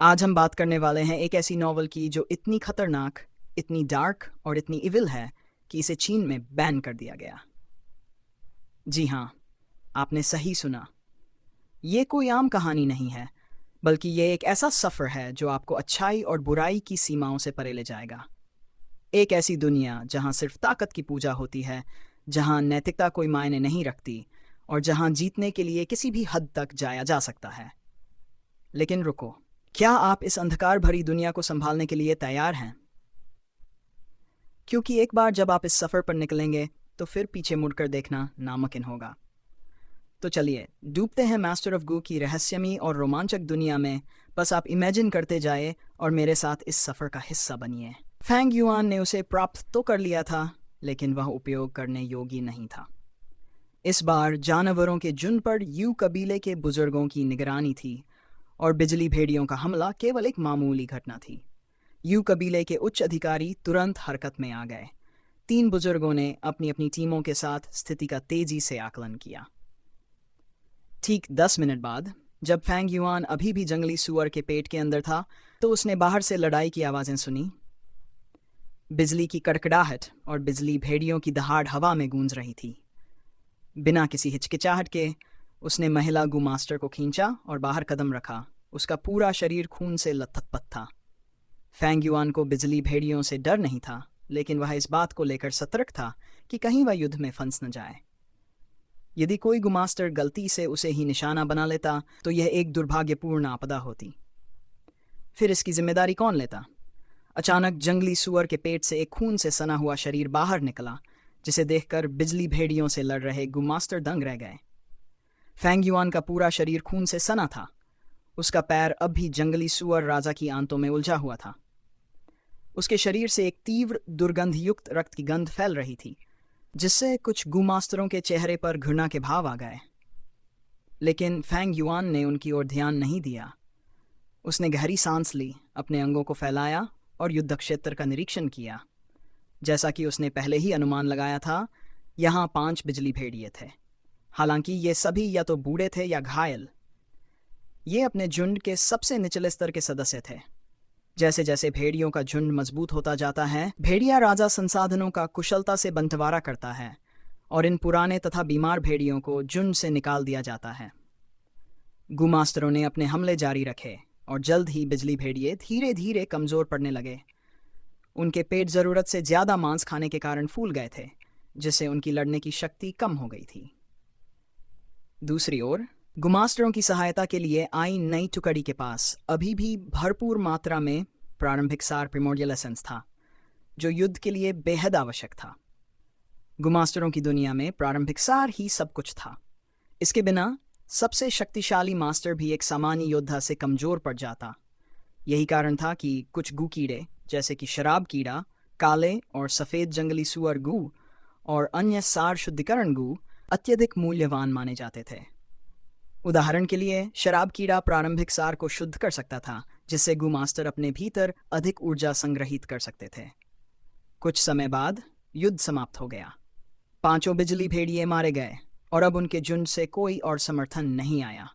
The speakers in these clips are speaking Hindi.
आज हम बात करने वाले हैं एक ऐसी नॉवल की जो इतनी खतरनाक, इतनी डार्क और इतनी इविल है कि इसे चीन में बैन कर दिया गया। जी हाँ, आपने सही सुना। ये कोई आम कहानी नहीं है, बल्कि ये एक ऐसा सफ़र है जो आपको अच्छाई और बुराई की सीमाओं से परे ले जाएगा। एक ऐसी दुनिया जहाँ सिर्फ ताकत की पूजा होती है, जहाँ नैतिकता कोई मायने नहीं रखती और जहाँ जीतने के लिए किसी भी हद तक जाया जा सकता है। लेकिन रुको, क्या आप इस अंधकार भरी दुनिया को संभालने के लिए तैयार हैं? क्योंकि एक बार जब आप इस सफ़र पर निकलेंगे तो फिर पीछे मुड़कर देखना नामुमकिन होगा। तो चलिए डूबते हैं मास्टर ऑफ गू की रहस्यमयी और रोमांचक दुनिया में। बस आप इमेजिन करते जाए और मेरे साथ इस सफ़र का हिस्सा बनिए। फैंग युआन ने उसे प्राप्त तो कर लिया था, लेकिन वह उपयोग करने योग्य नहीं था। इस बार जानवरों के झुंड पर यू कबीले के बुजुर्गों की निगरानी थी और बिजली भेड़ियों का हमला केवल एक मामूली घटना थी। यू कबीले के उच्च अधिकारी तुरंत हरकत में आ गए। तीन बुजुर्गों ने अपनी अपनी टीमों के साथ स्थिति का तेजी से आकलन किया। ठीक 10 मिनट बाद, जब फैंग युआन अभी भी जंगली सुअर के पेट के अंदर था, तो उसने बाहर से लड़ाई की आवाज़ें सुनी। बिजली की कड़कड़ाहट और बिजली भेड़ियों की दहाड़ हवा में गूंज रही थी। बिना किसी हिचकिचाहट के उसने महिला गू मास्टर को खींचा और बाहर कदम रखा। उसका पूरा शरीर खून से लथपथ था। फैंग युआन को बिजली भेड़ियों से डर नहीं था, लेकिन वह इस बात को लेकर सतर्क था कि कहीं वह युद्ध में फंस न जाए। यदि कोई गुमास्टर गलती से उसे ही निशाना बना लेता तो यह एक दुर्भाग्यपूर्ण आपदा होती। फिर इसकी जिम्मेदारी कौन लेता? अचानक जंगली सुअर के पेट से एक खून से सना हुआ शरीर बाहर निकला, जिसे देखकर बिजली भेड़ियों से लड़ रहे गुमास्टर दंग रह गए। फैंग युआन का पूरा शरीर खून से सना था। उसका पैर अब भी जंगली सुअर राजा की आंतों में उलझा हुआ था। उसके शरीर से एक तीव्र दुर्गंधयुक्त रक्त की गंध फैल रही थी, जिससे कुछ गुमास्तरों के चेहरे पर घृणा के भाव आ गए। लेकिन फैंग युआन ने उनकी ओर ध्यान नहीं दिया। उसने गहरी सांस ली, अपने अंगों को फैलाया और युद्ध क्षेत्र का निरीक्षण किया। जैसा कि उसने पहले ही अनुमान लगाया था, यहाँ 5 बिजली भेड़िए थे। हालांकि ये सभी या तो बूढ़े थे या घायल। ये अपने झुंड के सबसे निचले स्तर के सदस्य थे। जैसे जैसे भेड़ियों का झुंड मजबूत होता जाता है, भेड़िया राजा संसाधनों का कुशलता से बंटवारा करता है और इन पुराने तथा बीमार भेड़ियों को झुंड से निकाल दिया जाता है। गुमास्तरों ने अपने हमले जारी रखे और जल्द ही बिजली भेड़िए धीरे धीरे कमजोर पड़ने लगे। उनके पेट जरूरत से ज्यादा मांस खाने के कारण फूल गए थे, जिससे उनकी लड़ने की शक्ति कम हो गई थी। दूसरी ओर गुमास्तरों की सहायता के लिए आई नई टुकड़ी के पास अभी भी भरपूर मात्रा में प्रारंभिक सार प्रिमोर्डियल एसेंस था, जो युद्ध के लिए बेहद आवश्यक था। गुमास्तरों की दुनिया में प्रारंभिक सार ही सब कुछ था। इसके बिना सबसे शक्तिशाली मास्टर भी एक सामान्य योद्धा से कमजोर पड़ जाता। यही कारण था कि कुछ गू कीड़े, जैसे कि शराब कीड़ा, काले और सफ़ेद जंगली सुअर गू और अन्य सार शुद्धिकरण गू अत्यधिक मूल्यवान माने जाते थे। उदाहरण के लिए, शराब कीड़ा प्रारंभिक सार को शुद्ध कर सकता था, जिससे गू मास्टर अपने भीतर अधिक ऊर्जा संग्रहित कर सकते थे। कुछ समय बाद युद्ध समाप्त हो गया। 5 बिजली भेड़िए मारे गए और अब उनके झुंड से कोई और समर्थन नहीं आया।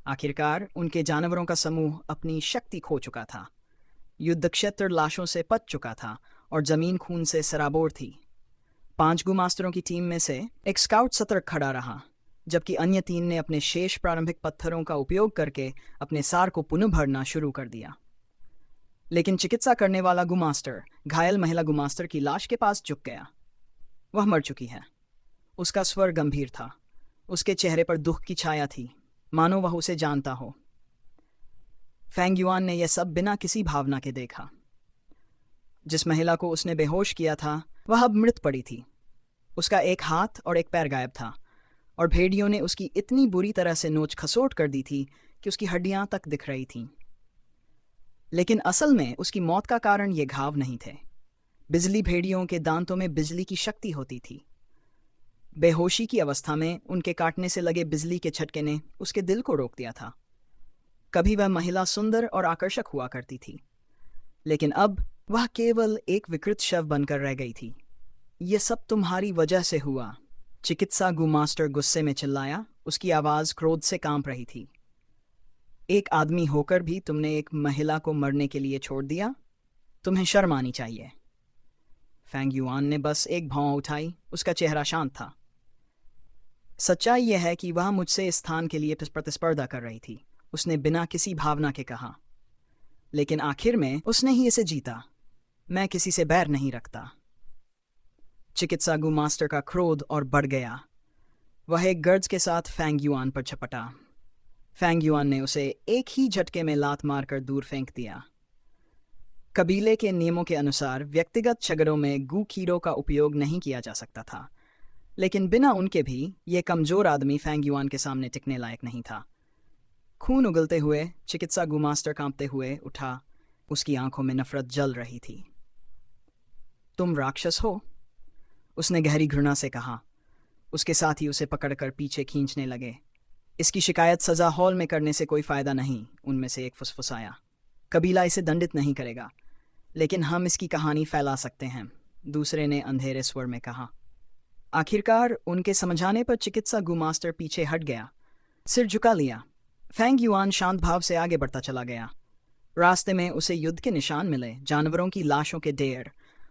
आखिरकार उनके जानवरों का समूह अपनी शक्ति खो चुका था। युद्ध क्षेत्र लाशों से पच चुका था और जमीन खून से सराबोर थी। 5 गुमास्तरों की टीम में से एक स्काउट सतर्क खड़ा रहा, जबकि अन्य 3 ने अपने शेष प्रारंभिक पत्थरों का उपयोग करके अपने सार को पुनः भरना शुरू कर दिया। लेकिन चिकित्सा करने वाला गुमास्टर घायल महिला गुमास्टर की लाश के पास झुक गया। वह मर चुकी है। उसका स्वर गंभीर था। उसके चेहरे पर दुख की छाया थी, मानो वह उसे जानता हो। फैंग युआन ने यह सब बिना किसी भावना के देखा। जिस महिला को उसने बेहोश किया था, वह अब मृत पड़ी थी। उसका एक हाथ और एक पैर गायब था और भेड़ियों ने उसकी इतनी बुरी तरह से नोच खसोट कर दी थी कि उसकी हड्डियां तक दिख रही थीं। लेकिन असल में उसकी मौत का कारण ये घाव नहीं थे। बिजली भेड़ियों के दांतों में बिजली की शक्ति होती थी। बेहोशी की अवस्था में उनके काटने से लगे बिजली के झटके ने उसके दिल को रोक दिया था। कभी वह महिला सुंदर और आकर्षक हुआ करती थी, लेकिन अब वह केवल एक विकृत शव बनकर रह गई थी। ये सब तुम्हारी वजह से हुआ, चिकित्सा गुमास्टर गुस्से में चिल्लाया। उसकी आवाज़ क्रोध से कांप रही थी। एक आदमी होकर भी तुमने एक महिला को मरने के लिए छोड़ दिया। तुम्हें शर्म आनी चाहिए। फैंग युआन ने बस एक भौं उठाई। उसका चेहरा शांत था। सच्चाई यह है कि वह मुझसे इस स्थान के लिए प्रतिस्पर्धा कर रही थी। उसने बिना किसी भावना के कहा। लेकिन आखिर में उसने ही इसे जीता। मैं किसी से बैर नहीं रखता। चिकित्सा गु मास्टर का क्रोध और बढ़ गया। वह एक गर्ज के साथ फैंग युआन पर झपटा। फैंग युआन ने उसे एक ही झटके में लात मारकर दूर फेंक दिया। कबीले के नियमों के अनुसार व्यक्तिगत झगड़ों में गु कीड़ों का उपयोग नहीं किया जा सकता था, लेकिन बिना उनके भी ये कमजोर आदमी फैंग युआन के सामने टिकने लायक नहीं था। खून उगलते हुए चिकित्सा गु मास्टर कांपते हुए उठा। उसकी आंखों में नफरत जल रही थी। तुम राक्षस हो, उसने गहरी घृणा से कहा। उसके साथ ही उसे पकड़कर पीछे खींचने लगे। इसकी शिकायत सजा हॉल में करने से कोई फायदा नहीं, उनमें से एक फुसफुसाया। कबीला इसे दंडित नहीं करेगा, लेकिन हम इसकी कहानी फैला सकते हैं, दूसरे ने अंधेरे स्वर में कहा। आखिरकार उनके समझाने पर चिकित्सा गु मास्टर पीछे हट गया, सिर झुका लिया। फैंग युआन शांत भाव से आगे बढ़ता चला गया। रास्ते में उसे युद्ध के निशान मिले, जानवरों की लाशों के ढेर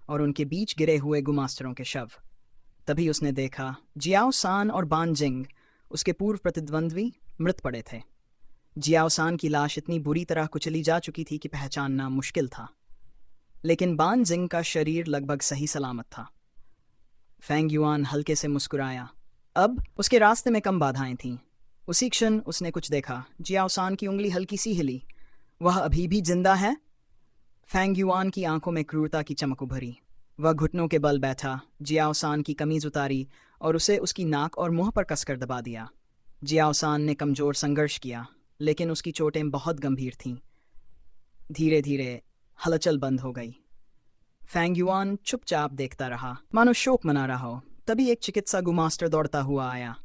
और उनके बीच गिरे हुए गुमास्टरों के शव। तभी उसने देखा जियाओ सान और बान जिंग, उसके पूर्व प्रतिद्वंद्वी, मृत पड़े थे। जियाओ सान की लाश इतनी बुरी तरह कुचली जा चुकी थी कि पहचानना मुश्किल था, लेकिन बान जिंग का शरीर लगभग सही सलामत था। फैंग युआन हल्के से मुस्कुराया। अब उसके रास्ते में कम बाधाएं थीं। उसी क्षण उसने कुछ देखा। जियाओ सान की उंगली हल्की सी हिली। वह अभी भी जिंदा है? फैंग युआन की आंखों में क्रूरता की चमक उभरी। वह घुटनों के बल बैठा, जियाओ सान की कमीज उतारी और उसे उसकी नाक और मुंह पर कसकर दबा दिया। जियाओ सान ने कमजोर संघर्ष किया, लेकिन उसकी चोटें बहुत गंभीर थीं। धीरे धीरे हलचल बंद हो गई। फैंग युआन चुपचाप देखता रहा, मानो शोक मना रहा हो। तभी एक चिकित्सा गु मास्टर दौड़ता हुआ आया।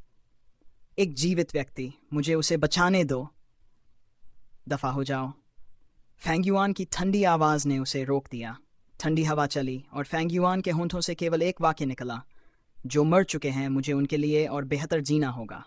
एक जीवित व्यक्ति, मुझे उसे बचाने दो। दफा हो जाओ। फैंग युआन की ठंडी आवाज ने उसे रोक दिया। ठंडी हवा चली और फैंग युआन के होंठों से केवल एक वाक्य निकला, जो मर चुके हैं मुझे उनके लिए और बेहतर जीना होगा।